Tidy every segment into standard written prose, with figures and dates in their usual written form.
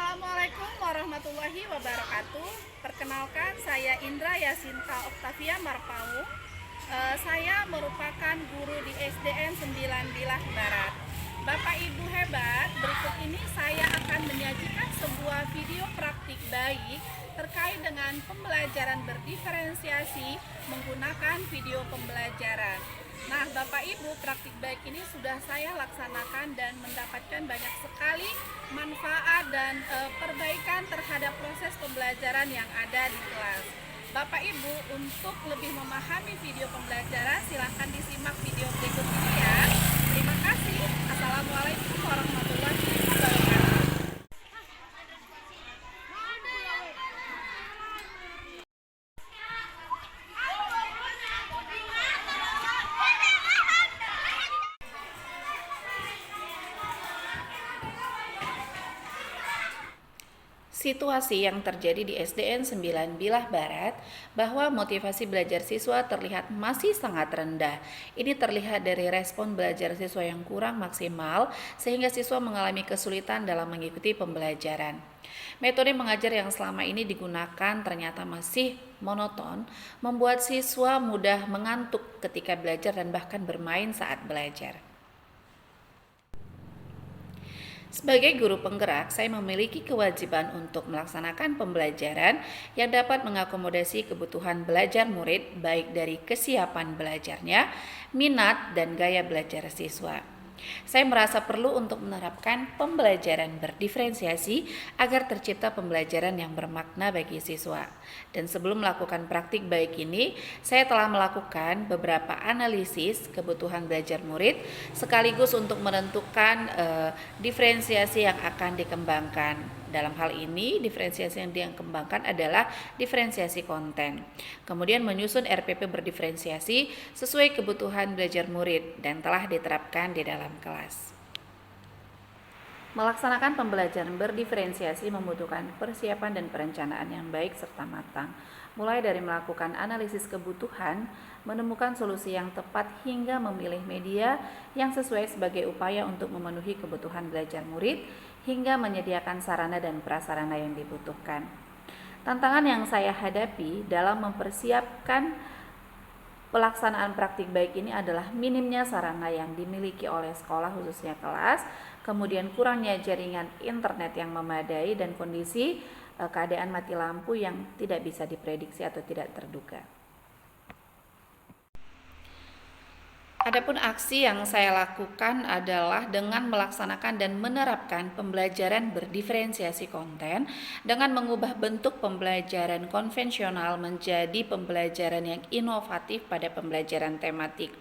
Assalamualaikum warahmatullahi wabarakatuh. Perkenalkan, saya Indra Yasinta Oktavia Marpaung. Saya merupakan guru di SDN 9 Bilah Barat. Bapak Ibu hebat, berikut ini saya akan menyajikan sebuah video praktik baik terkait dengan pembelajaran berdiferensiasi menggunakan video pembelajaran. Nah, Bapak Ibu, praktik baik ini sudah saya laksanakan dan mendapatkan banyak sekali manfaat dan perbaikan terhadap proses pembelajaran yang ada di kelas. Bapak Ibu, untuk lebih memahami video pembelajaran, silahkan disimak video berikut ini ya. Terima kasih. Assalamualaikum warahmatullahi wabarakatuh. Situasi yang terjadi di SDN 9 Bilah Barat bahwa motivasi belajar siswa terlihat masih sangat rendah. Ini terlihat dari respon belajar siswa yang kurang maksimal sehingga siswa mengalami kesulitan dalam mengikuti pembelajaran. Metode mengajar yang selama ini digunakan ternyata masih monoton, membuat siswa mudah mengantuk ketika belajar dan bahkan bermain saat belajar. Sebagai guru penggerak, saya memiliki kewajiban untuk melaksanakan pembelajaran yang dapat mengakomodasi kebutuhan belajar murid baik dari kesiapan belajarnya, minat, dan gaya belajar siswa. Saya merasa perlu untuk menerapkan pembelajaran berdiferensiasi agar tercipta pembelajaran yang bermakna bagi siswa. Dan sebelum melakukan praktik baik ini, saya telah melakukan beberapa analisis kebutuhan belajar murid sekaligus untuk menentukan diferensiasi yang akan dikembangkan. Dalam hal ini, diferensiasi yang dikembangkan adalah diferensiasi konten. Kemudian menyusun RPP berdiferensiasi sesuai kebutuhan belajar murid dan telah diterapkan di dalam kelas. Melaksanakan pembelajaran berdiferensiasi membutuhkan persiapan dan perencanaan yang baik serta matang, mulai dari melakukan analisis kebutuhan, menemukan solusi yang tepat hingga memilih media yang sesuai sebagai upaya untuk memenuhi kebutuhan belajar murid, hingga menyediakan sarana dan prasarana yang dibutuhkan. Tantangan yang saya hadapi dalam mempersiapkan pelaksanaan praktik baik ini adalah minimnya sarana yang dimiliki oleh sekolah khususnya kelas, kemudian kurangnya jaringan internet yang memadai dan kondisi keadaan mati lampu yang tidak bisa diprediksi atau tidak terduga. Adapun aksi yang saya lakukan adalah dengan melaksanakan dan menerapkan pembelajaran berdiferensiasi konten dengan mengubah bentuk pembelajaran konvensional menjadi pembelajaran yang inovatif pada pembelajaran tematik.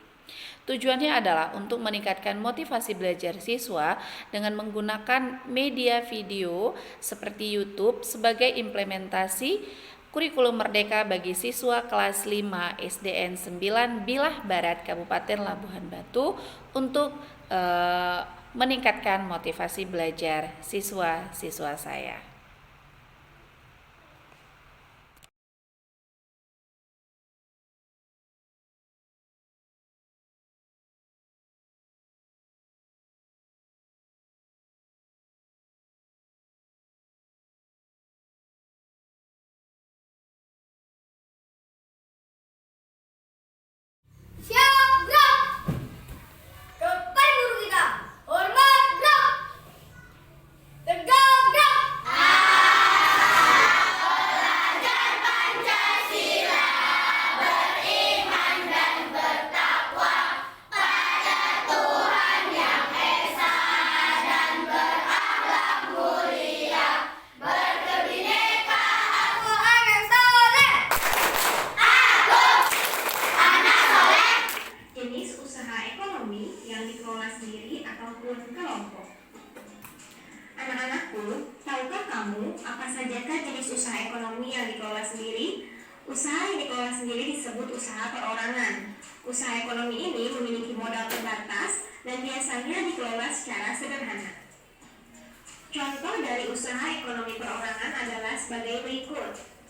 Tujuannya adalah untuk meningkatkan motivasi belajar siswa dengan menggunakan media video seperti YouTube sebagai implementasi kurikulum merdeka bagi siswa kelas 5 SDN 9 Bilah Barat Kabupaten Labuhan Batu untuk meningkatkan motivasi belajar siswa-siswa saya. Siap, gerak! Depan guru kita. Hormat, gerak! Tegak, gerak! Belajar Pancasila, beriman dan bertakwa pada Tuhan Yang Esa dan berakhlak mulia, berkebinekaan. Aku anak soleh. Jenis usaha ekonomi yang dikelola sendiri ataupun kelompok. Anak-anakku, tahukah kamu apa sajakah jenis usaha ekonomi yang dikelola sendiri? Usaha yang dikelola sendiri disebut usaha perorangan. Usaha ekonomi ini memiliki modal terbatas dan biasanya dikelola secara sederhana. Contoh dari usaha ekonomi perorangan adalah sebagai berikut.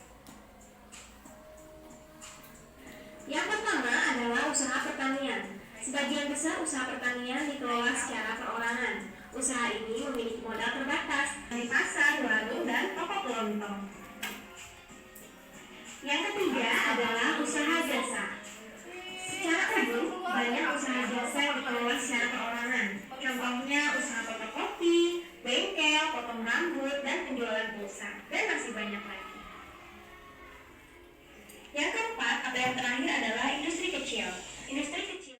Yang pertama adalah usaha pertanian. Sebagian besar usaha pertanian dikelola secara perorangan. Usaha ini memiliki modal terbatas. Di pasar, warung, contoh. Yang ketiga adalah usaha jasa. Secara umum, banyak usaha jasa yang dikelola secara perorangan. Contohnya usaha fotokopi, bengkel, potong rambut, dan penjualan pulsa, dan masih banyak lagi. Yang keempat atau yang terakhir adalah industri kecil. Industri kecil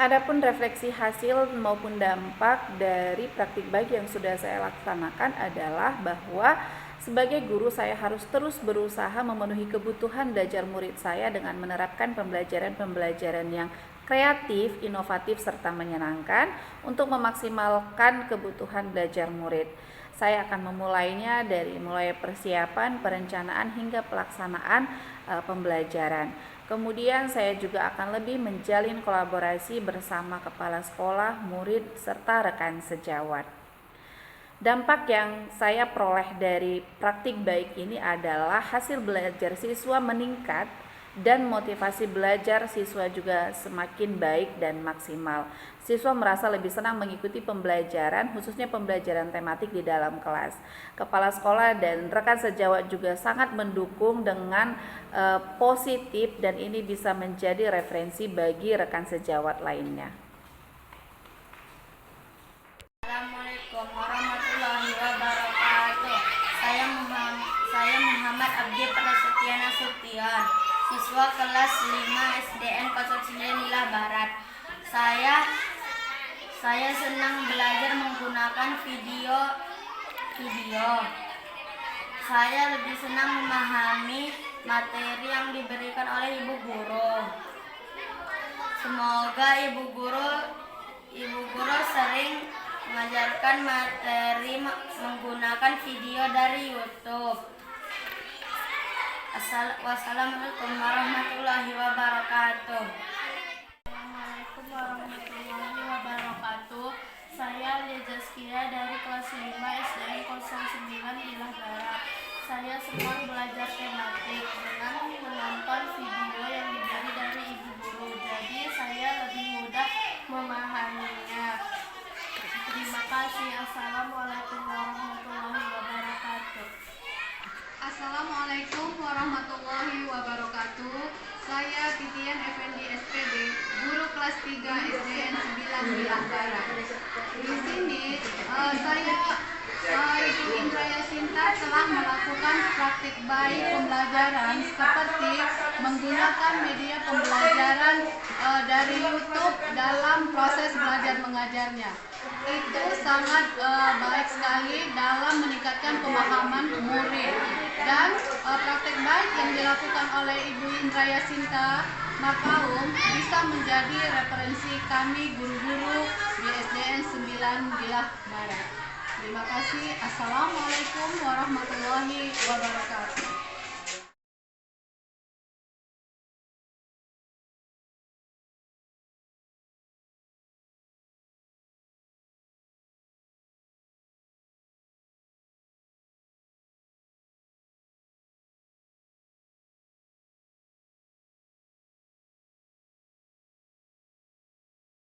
Adapun refleksi hasil maupun dampak dari praktik baik yang sudah saya laksanakan adalah bahwa sebagai guru saya harus terus berusaha memenuhi kebutuhan belajar murid saya dengan menerapkan pembelajaran-pembelajaran yang kreatif, inovatif, serta menyenangkan untuk memaksimalkan kebutuhan belajar murid. Saya akan memulainya dari mulai persiapan, perencanaan hingga pelaksanaan pembelajaran. Kemudian saya juga akan lebih menjalin kolaborasi bersama kepala sekolah, murid, serta rekan sejawat. Dampak yang saya peroleh dari praktik baik ini adalah hasil belajar siswa meningkat dan motivasi belajar siswa juga semakin baik dan maksimal. Siswa merasa lebih senang mengikuti pembelajaran, khususnya pembelajaran tematik di dalam kelas. Kepala sekolah dan rekan sejawat juga sangat mendukung dengan positif, dan ini bisa menjadi referensi bagi rekan sejawat lainnya. Assalamualaikum warahmatullahi wabarakatuh. Saya Muhammad Abdi Prasetya Nasution, siswa kelas 5 SDN 09 Lilah Barat. Saya senang belajar menggunakan video. Saya lebih senang memahami materi yang diberikan oleh ibu guru. Semoga ibu guru sering mengajarkan materi menggunakan video dari YouTube. Wassalamualaikum warahmatullahi wabarakatuh. Assalamualaikum warahmatullahi wabarakatuh. Saya Lia Zaskia dari kelas 5 SDN 09 Lilah Barat. Saya senang belajar tematik dengan menonton video yang diberi dari ibu guru. Jadi saya lebih mudah memahaminya. Terima kasih. Assalamualaikum warahmatullahi wabarakatuh. Assalamualaikum warahmatullahi wabarakatuh. Saya Titian Effendi SPD, guru kelas 3 SDN 9 Lilah Barat. Di sini saya Ibu Indraya Sinta telah melakukan praktik baik pembelajaran seperti menggunakan media pembelajaran dari YouTube dalam proses belajar mengajarnya. Itu sangat baik sekali dalam meningkatkan pemahaman murid, dan praktek baik yang dilakukan oleh Ibu Indraya Sinta Makaum bisa menjadi referensi kami guru-guru di SDN 9 Lilah Barat. Terima kasih. Assalamualaikum warahmatullahi wabarakatuh.